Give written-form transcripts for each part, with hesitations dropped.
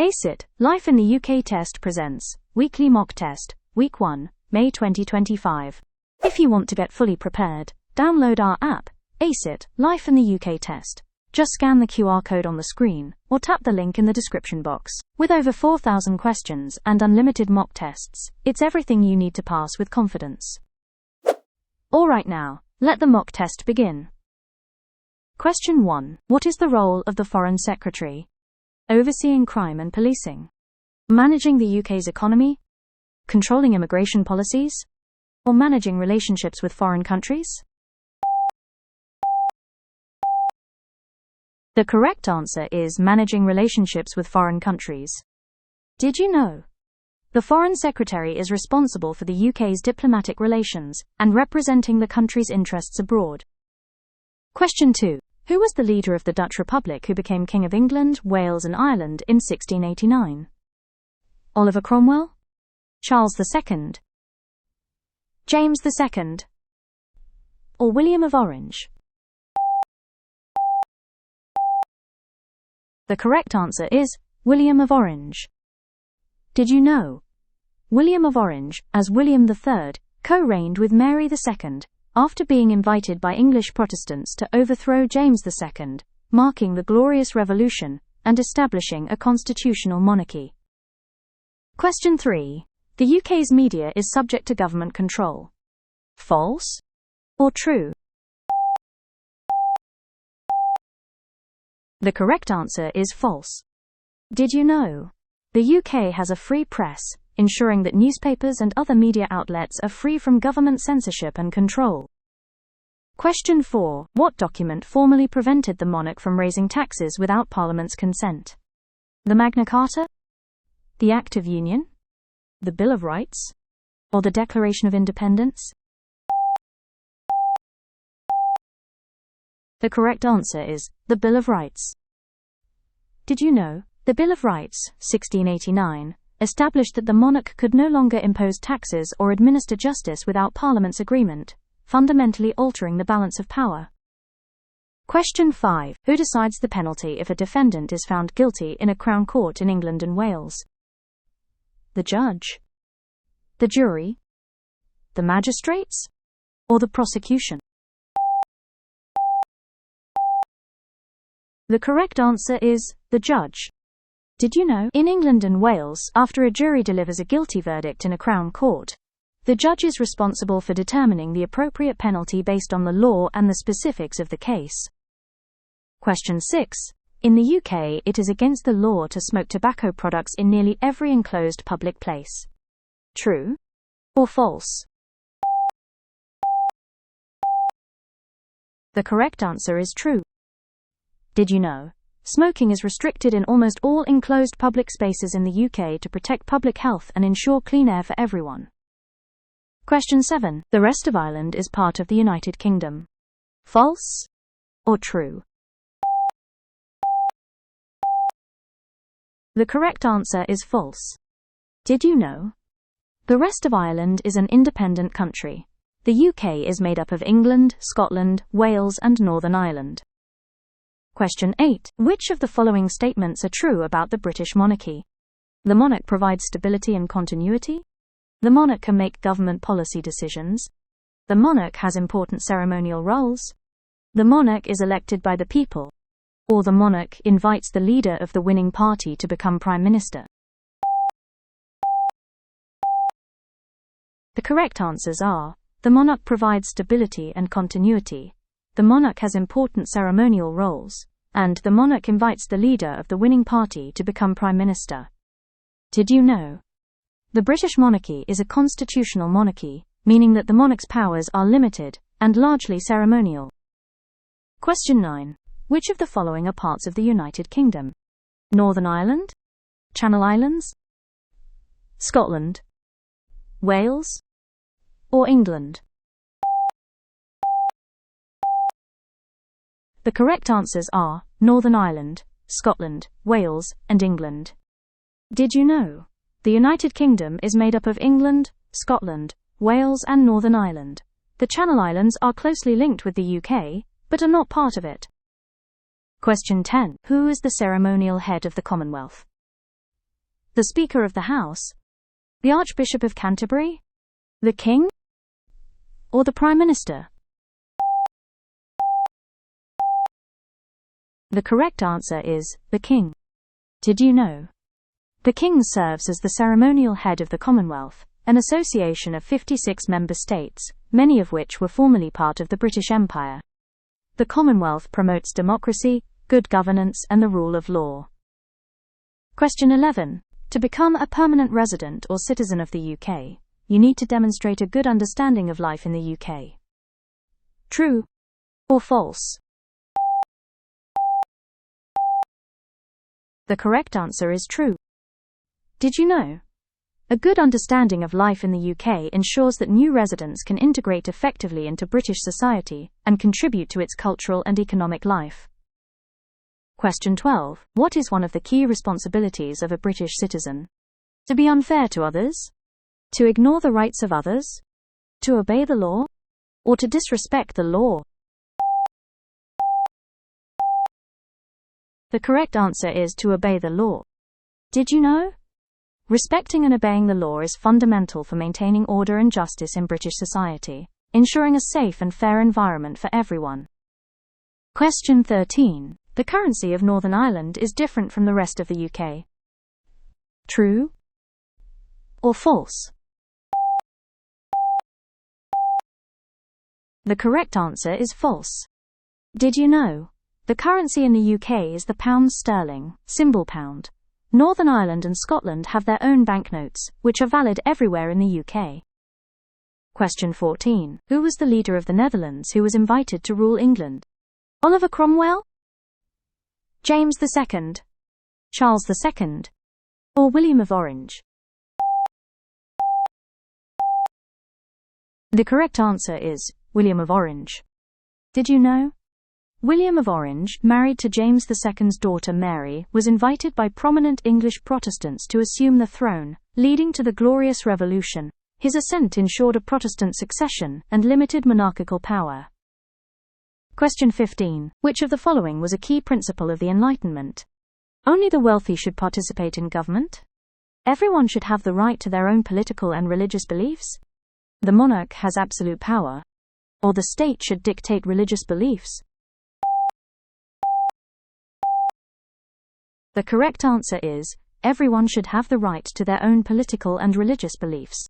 ACIT, Life in the UK Test presents Weekly Mock Test, Week 1, May 2025. If you want to get fully prepared, download our app, ACIT, Life in the UK Test. Just scan the QR code on the screen, or tap the link in the description box. With over 4,000 questions and unlimited mock tests, it's everything you need to pass with confidence. Alright now, let the mock test begin. Question 1. What is the role of the Foreign Secretary? Overseeing crime and policing. Managing the UK's economy? Controlling immigration policies? Or managing relationships with foreign countries? The correct answer is managing relationships with foreign countries. Did you know? The Foreign Secretary is responsible for the UK's diplomatic relations and representing the country's interests abroad. Question 2. Who was the leader of the Dutch Republic who became King of England, Wales and Ireland in 1689? Oliver Cromwell? Charles II? James II? Or William of Orange? The correct answer is William of Orange. Did you know? William of Orange, as William III, co-reigned with Mary II, after being invited by English Protestants to overthrow James II, marking the Glorious Revolution and establishing a constitutional monarchy. Question 3. The UK's media is subject to government control. False or true? The correct answer is false. Did you know? The UK has a free press, ensuring that newspapers and other media outlets are free from government censorship and control. Question 4. What document formally prevented the monarch from raising taxes without Parliament's consent? The Magna Carta? The Act of Union? The Bill of Rights? Or the Declaration of Independence? The correct answer is the Bill of Rights. Did you know? The Bill of Rights, 1689, established that the monarch could no longer impose taxes or administer justice without Parliament's agreement, fundamentally altering the balance of power. Question 5. Who decides the penalty if a defendant is found guilty in a Crown Court in England and Wales? The judge? The jury? The magistrates? Or the prosecution? The correct answer is the judge. Did you know? In England and Wales, after a jury delivers a guilty verdict in a Crown Court, the judge is responsible for determining the appropriate penalty based on the law and the specifics of the case. Question 6. In the UK, it is against the law to smoke tobacco products in nearly every enclosed public place. True or false? The correct answer is true. Did you know? Smoking is restricted in almost all enclosed public spaces in the UK to protect public health and ensure clean air for everyone. Question 7. The rest of Ireland is part of the United Kingdom. False or true? The correct answer is false. Did you know? The rest of Ireland is an independent country. The UK is made up of England, Scotland, Wales and Northern Ireland. Question 8. Which of the following statements are true about the British monarchy? The monarch provides stability and continuity? The monarch can make government policy decisions? The monarch has important ceremonial roles? The monarch is elected by the people? Or the monarch invites the leader of the winning party to become Prime Minister? The correct answers are: the monarch provides stability and continuity, the monarch has important ceremonial roles, and the monarch invites the leader of the winning party to become Prime Minister. Did you know? The British monarchy is a constitutional monarchy, meaning that the monarch's powers are limited and largely ceremonial. Question 9. Which of the following are parts of the United Kingdom? Northern Ireland? Channel Islands? Scotland? Wales? Or England? The correct answers are Northern Ireland, Scotland, Wales, and England. Did you know? The United Kingdom is made up of England, Scotland, Wales, and Northern Ireland. The Channel Islands are closely linked with the UK, but are not part of it. Question 10. Who is the ceremonial head of the Commonwealth? The Speaker of the House? The Archbishop of Canterbury? The King? Or the Prime Minister? The correct answer is the King. Did you know? The King serves as the ceremonial head of the Commonwealth, an association of 56 member states, many of which were formerly part of the British Empire. The Commonwealth promotes democracy, good governance, and the rule of law. Question 11. To become a permanent resident or citizen of the UK, you need to demonstrate a good understanding of life in the UK. True or false? The correct answer is true. Did you know? A good understanding of life in the UK ensures that new residents can integrate effectively into British society and contribute to its cultural and economic life. Question 12. What is one of the key responsibilities of a British citizen? To be unfair to others? To ignore the rights of others? To obey the law? Or to disrespect the law? The correct answer is to obey the law. Did you know? Respecting and obeying the law is fundamental for maintaining order and justice in British society, ensuring a safe and fair environment for everyone. Question 13. The currency of Northern Ireland is different from the rest of the UK. True or false? The correct answer is false. Did you know? The currency in the UK is the pound sterling, symbol pound. Northern Ireland and Scotland have their own banknotes, which are valid everywhere in the UK. Question 14. Who was the leader of the Netherlands who was invited to rule England? Oliver Cromwell? James II? Charles II? Or William of Orange? The correct answer is William of Orange. Did you know? William of Orange, married to James II's daughter Mary, was invited by prominent English Protestants to assume the throne, leading to the Glorious Revolution. His ascent ensured a Protestant succession and limited monarchical power. Question 15. Which of the following was a key principle of the Enlightenment? Only the wealthy should participate in government? Everyone should have the right to their own political and religious beliefs? The monarch has absolute power? Or the state should dictate religious beliefs? The correct answer is, everyone should have the right to their own political and religious beliefs.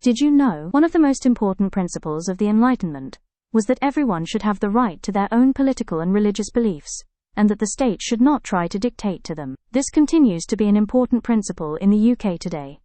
Did you know one of the most important principles of the Enlightenment was that everyone should have the right to their own political and religious beliefs, and that the state should not try to dictate to them? This continues to be an important principle in the UK today.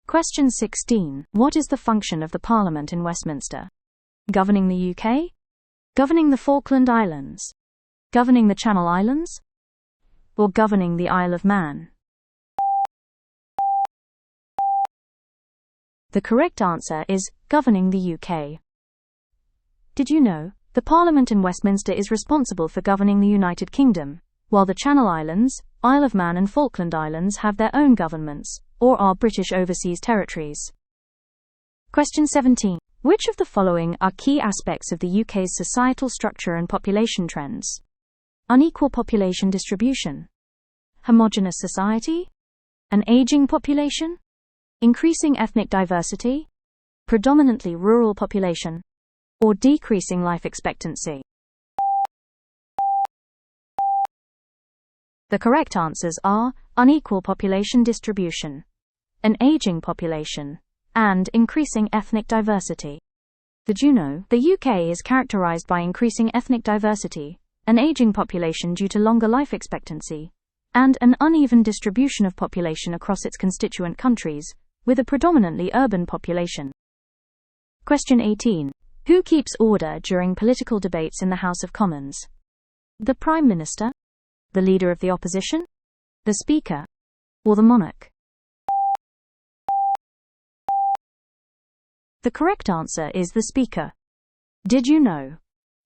Question 16. What is the function of the Parliament in Westminster? Governing the UK? Governing the Falkland Islands? Governing the Channel Islands? Or governing the Isle of Man? The correct answer is governing the UK. Did you know? The Parliament in Westminster is responsible for governing the United Kingdom, while the Channel Islands, Isle of Man and Falkland Islands have their own governments, or are British overseas territories. Question 17. Which of the following are key aspects of the UK's societal structure and population trends? Unequal population distribution? Homogeneous society? An aging population? Increasing ethnic diversity? Predominantly rural population? Or decreasing life expectancy? The correct answers are unequal population distribution, an aging population, and increasing ethnic diversity. Did you know the UK is characterized by increasing ethnic diversity, an aging population due to longer life expectancy, and an uneven distribution of population across its constituent countries, with a predominantly urban population? Question 18. Who keeps order during political debates in the House of Commons? The Prime Minister? The Leader of the Opposition? The Speaker? Or the Monarch? The correct answer is the Speaker. Did you know?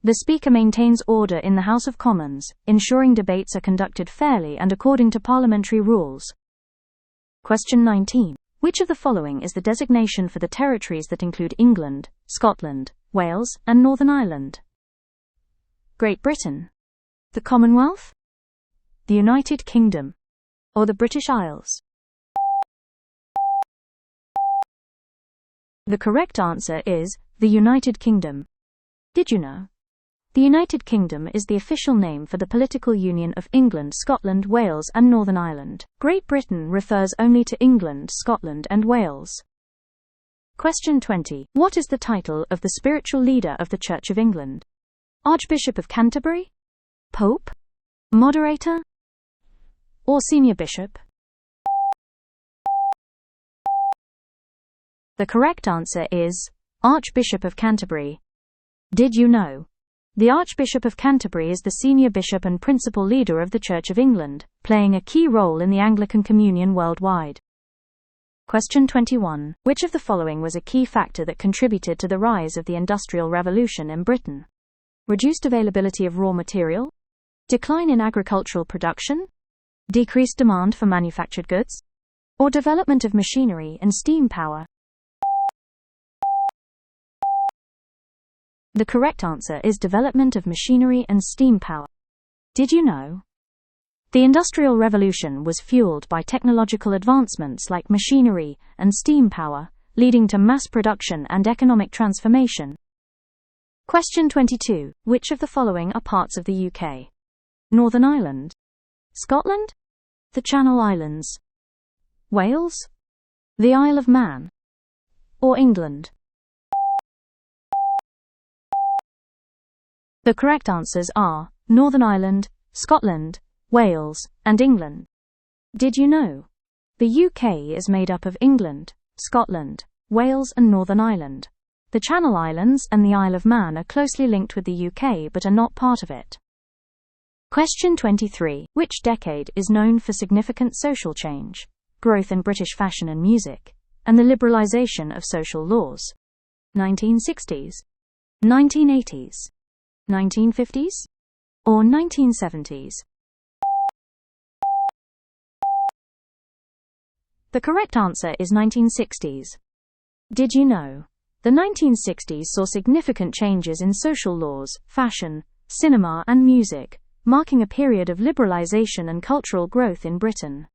The Speaker maintains order in the House of Commons, ensuring debates are conducted fairly and according to parliamentary rules. Question 19. Which of the following is the designation for the territories that include England, Scotland, Wales, and Northern Ireland? Great Britain? The Commonwealth? The United Kingdom? Or the British Isles? The correct answer is the United Kingdom. Did you know? The United Kingdom is the official name for the political union of England, Scotland, Wales, and Northern Ireland. Great Britain refers only to England, Scotland, and Wales. Question 20. What is the title of the spiritual leader of the Church of England? Archbishop of Canterbury? Pope? Moderator? Or Senior Bishop? The correct answer is Archbishop of Canterbury. Did you know? The Archbishop of Canterbury is the senior bishop and principal leader of the Church of England, playing a key role in the Anglican Communion worldwide. Question 21. Which of the following was a key factor that contributed to the rise of the Industrial Revolution in Britain? Reduced availability of raw material? Decline in agricultural production? Decreased demand for manufactured goods? Or development of machinery and steam power? The correct answer is development of machinery and steam power. Did you know? The Industrial Revolution was fueled by technological advancements like machinery and steam power, leading to mass production and economic transformation. Question 22. Which of the following are parts of the UK? Northern Ireland? Scotland? The Channel Islands? Wales? The Isle of Man? Or England? The correct answers are Northern Ireland, Scotland, Wales, and England. Did you know? The UK is made up of England, Scotland, Wales, and Northern Ireland. The Channel Islands and the Isle of Man are closely linked with the UK but are not part of it. Question 23. Which decade is known for significant social change, growth in British fashion and music, and the liberalisation of social laws? 1960s, 1980s, 1950s? Or 1970s? The correct answer is 1960s. Did you know? The 1960s saw significant changes in social laws, fashion, cinema, and music, marking a period of liberalization and cultural growth in Britain.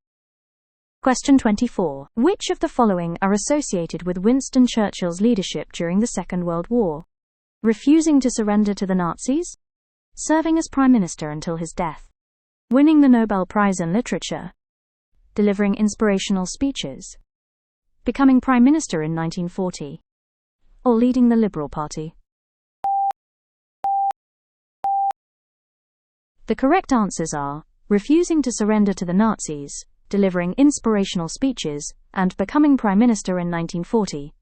Question 24. Which of the following are associated with Winston Churchill's leadership during the Second World War? Refusing to surrender to the Nazis? Serving as Prime Minister until his death? Winning the Nobel Prize in Literature? Delivering inspirational speeches? Becoming Prime Minister in 1940? Or leading the Liberal Party? The correct answers are refusing to surrender to the Nazis, delivering inspirational speeches, and becoming Prime Minister in 1940.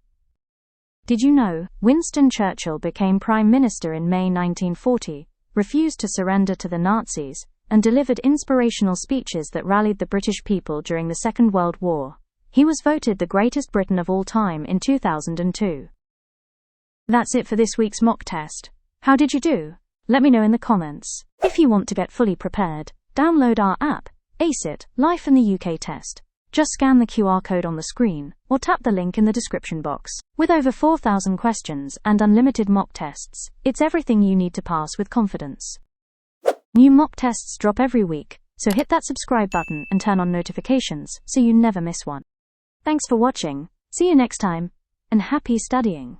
Did you know, Winston Churchill became Prime Minister in May 1940, refused to surrender to the Nazis, and delivered inspirational speeches that rallied the British people during the Second World War. He was voted the greatest Briton of all time in 2002. That's it for this week's mock test. How did you do? Let me know in the comments. If you want to get fully prepared, download our app, ACIT, Life in the UK Test. Just scan the QR code on the screen, or tap the link in the description box. With over 4,000 questions and unlimited mock tests, it's everything you need to pass with confidence. New mock tests drop every week, so hit that subscribe button and turn on notifications so you never miss one. Thanks for watching, see you next time, and happy studying!